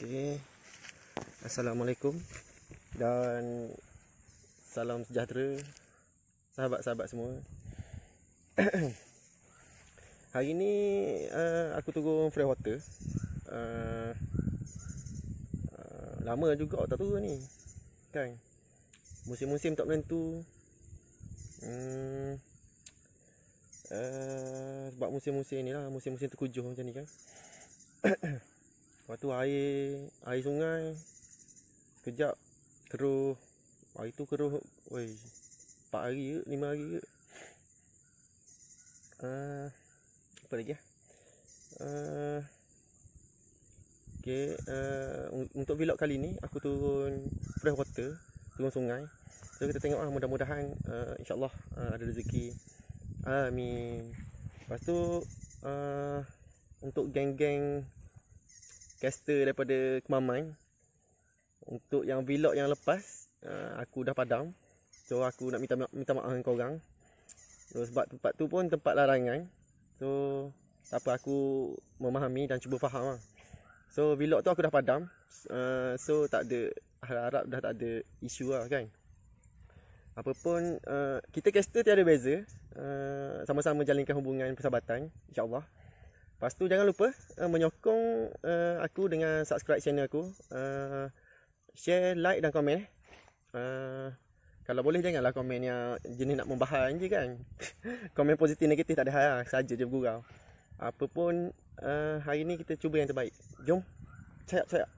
Okey. Assalamualaikum dan salam sejahtera sahabat-sahabat semua. Hari ni aku turun freshwater. Lama juga tak turun ni. Kan? Musim-musim tak menentu. Sebab musim-musim ni lah, musim-musim terkujuh macam ni kan. Lepas tu air sungai sekejap keruh. Hari tu keruh 4 hari ke 5 hari ke. Apa lagi okay, untuk vlog kali ni aku turun freshwater, turun sungai. So kita tengok lah, mudah-mudahan insyaAllah ada rezeki. Amin. Lepas tu untuk geng-geng caster daripada Kemaman, untuk yang vlog yang lepas aku dah padam. So aku nak minta maaf dengan korang. So, sebab tempat tu pun tempat larangan. So tak apa, aku memahami dan cuba faham lah. So vlog tu aku dah padam. So tak ada, harap dah tak ada isu lah kan. Apapun kita caster tiada beza. Sama-sama jalinkan hubungan persahabatan, InsyaAllah. Lepas tu jangan lupa menyokong aku dengan subscribe channel aku, share, like dan komen. Kalau boleh janganlah komen yang jenis nak membahan je kan. Komen positif negatif tak ada hal lah, saja je bergurau. Apa pun hari ni kita cuba yang terbaik. Jom sayap.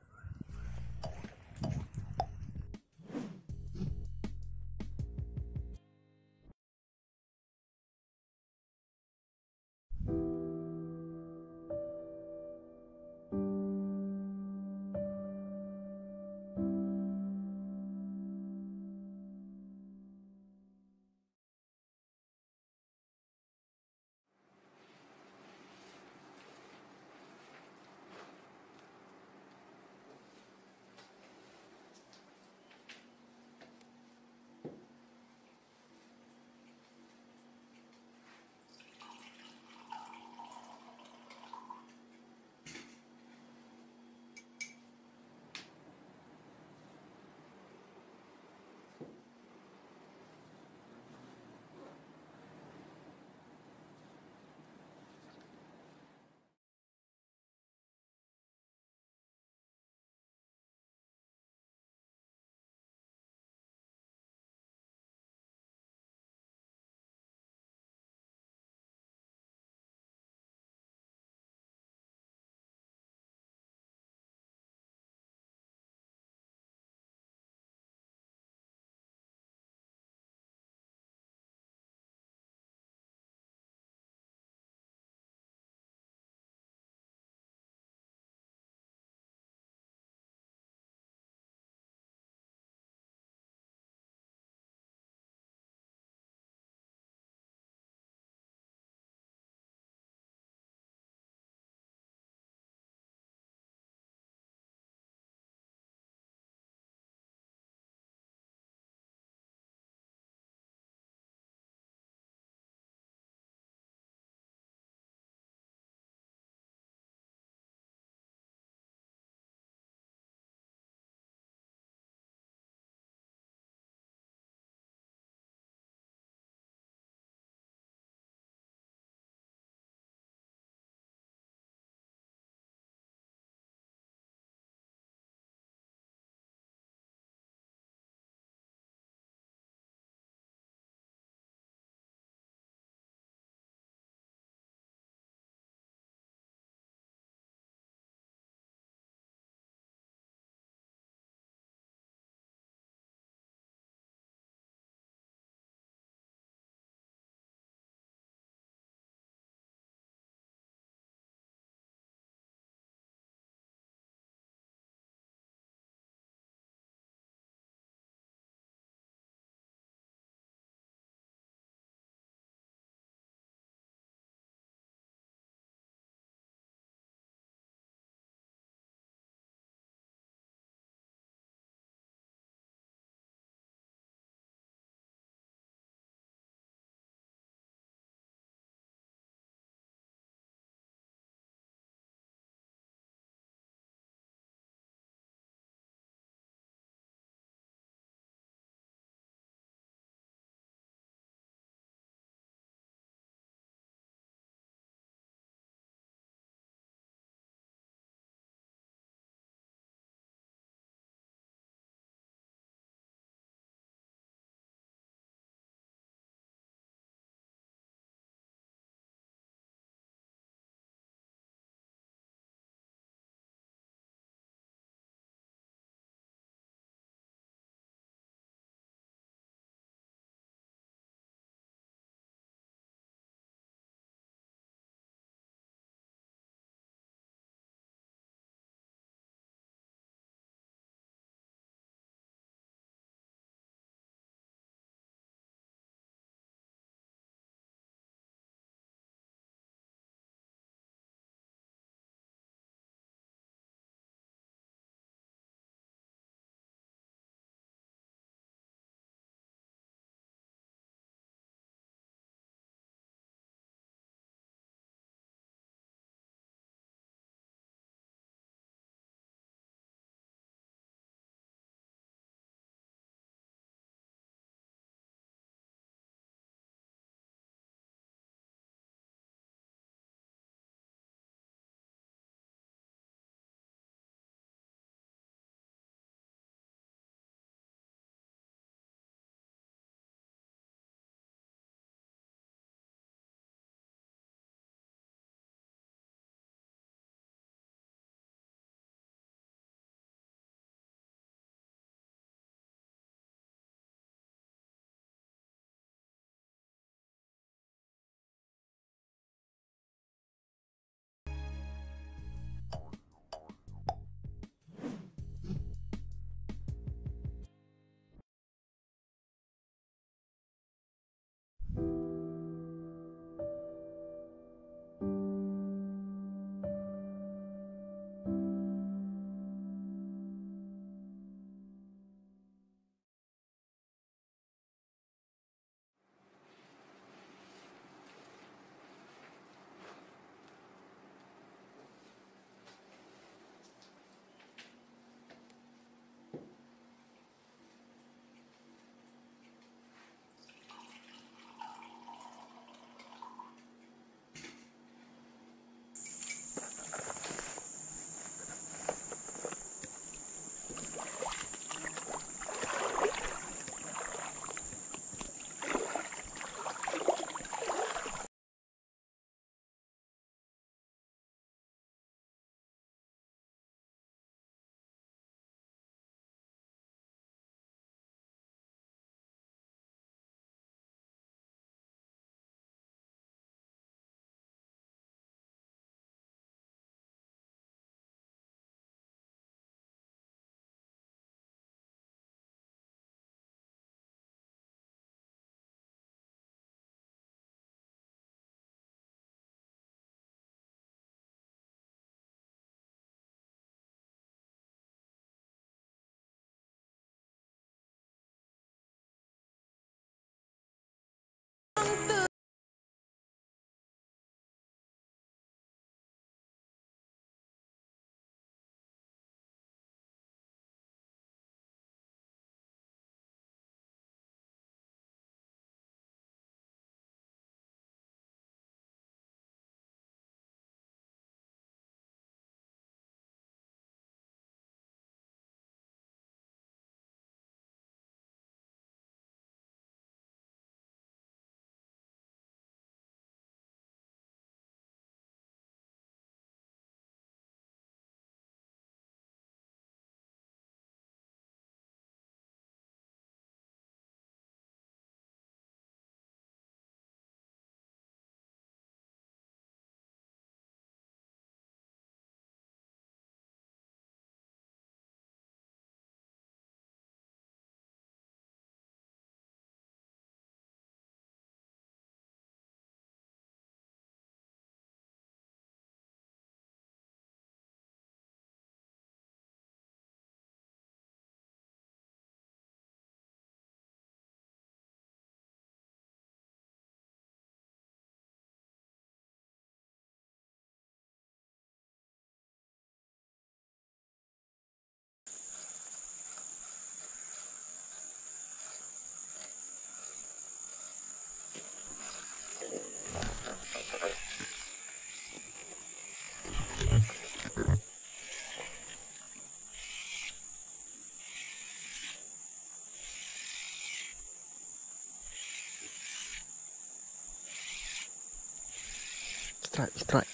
Strike.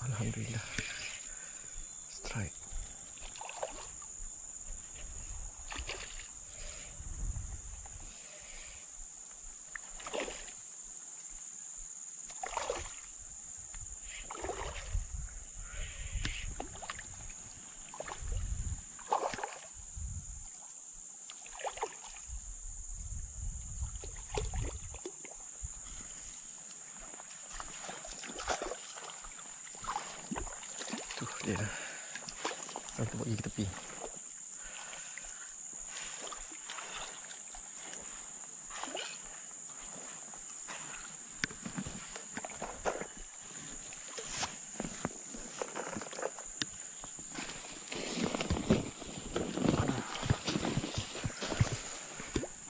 Alhamdulillah. Strike. Tuh dia dah. Kita buat pergi ke tepi.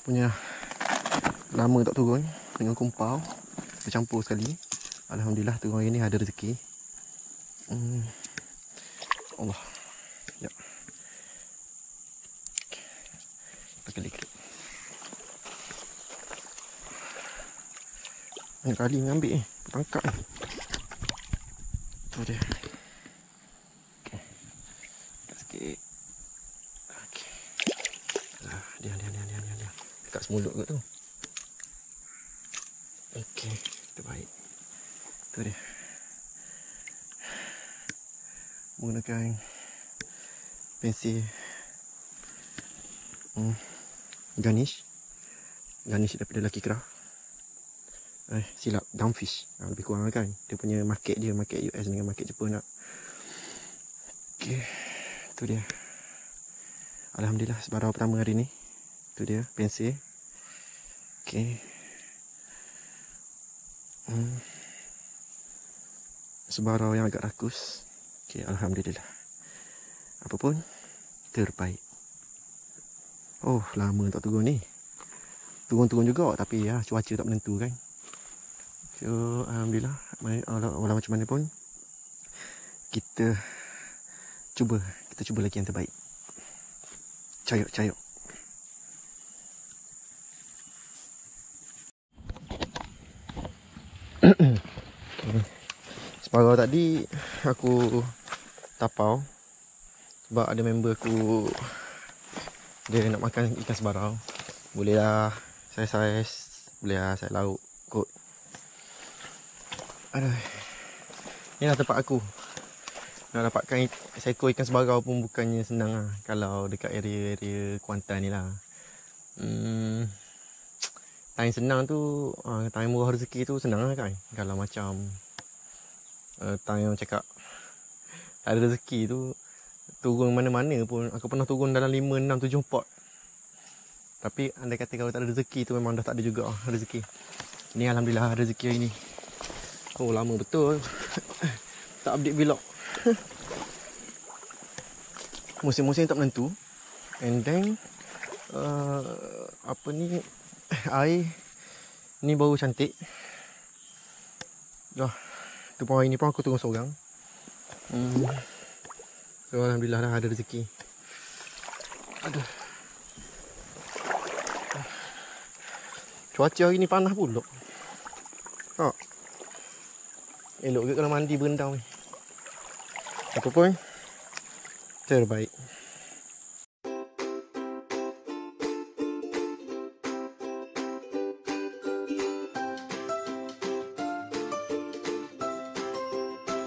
Punya lama tak turun dengan kumpau bercampur sekali. Alhamdulillah turun hari ni ada rezeki. Allah. Ya. Kita klik. Banyak kali mengambil tangkap ni. Tu dia. Okey. Sikit. Okey. Dia. Dekat semulut kot tu. Okey, terbaik. Tu dia. Menggunakan pensel garnish daripada Lucky Craft. Silap, Downfish. Lebih kurang kan. Dia punya market US dengan market Jepun tak. Okey, tu dia. Alhamdulillah sebarau pertama hari ni. Tu dia pensel. Okey. Sebarau yang agak rakus. Okey, alhamdulillah. Apapun terbaik. Oh, lama tak turun ni. Turun juga tapi ya cuaca tak menentu kan. So, alhamdulillah, walau macam mana pun kita cuba lagi yang terbaik. Cayok. Sebarau tadi aku tapau sebab ada member aku dia nak makan ikan sebarau. Boleh lah saiz, boleh lah saya lauk kot. Aduh, ni lah tempat aku. Nak dapatkan seekor ikan sebarau pun bukannya senang lah. Kalau dekat area Kuantan ni lah. Time senang tu, time murah rezeki tu senang lah kan. Kalau macam time yang cakap tak ada rezeki tu, turun mana-mana pun. Aku pernah turun dalam 5, 6, 7 pot. Tapi andai kata kalau tak ada rezeki tu memang dah tak ada juga rezeki. Ini alhamdulillah ada rezeki hari ni. Oh, lama betul tak update vlog. Musim-musim tak menentu. And then air ni baru cantik. Dah, tu pun hari ni pun aku turun seorang. So alhamdulillah dah ada rezeki. Aduh. Cuaca hari ni panas pula. Elok ke kalau mandi berendam ni. Apa pun terbaik.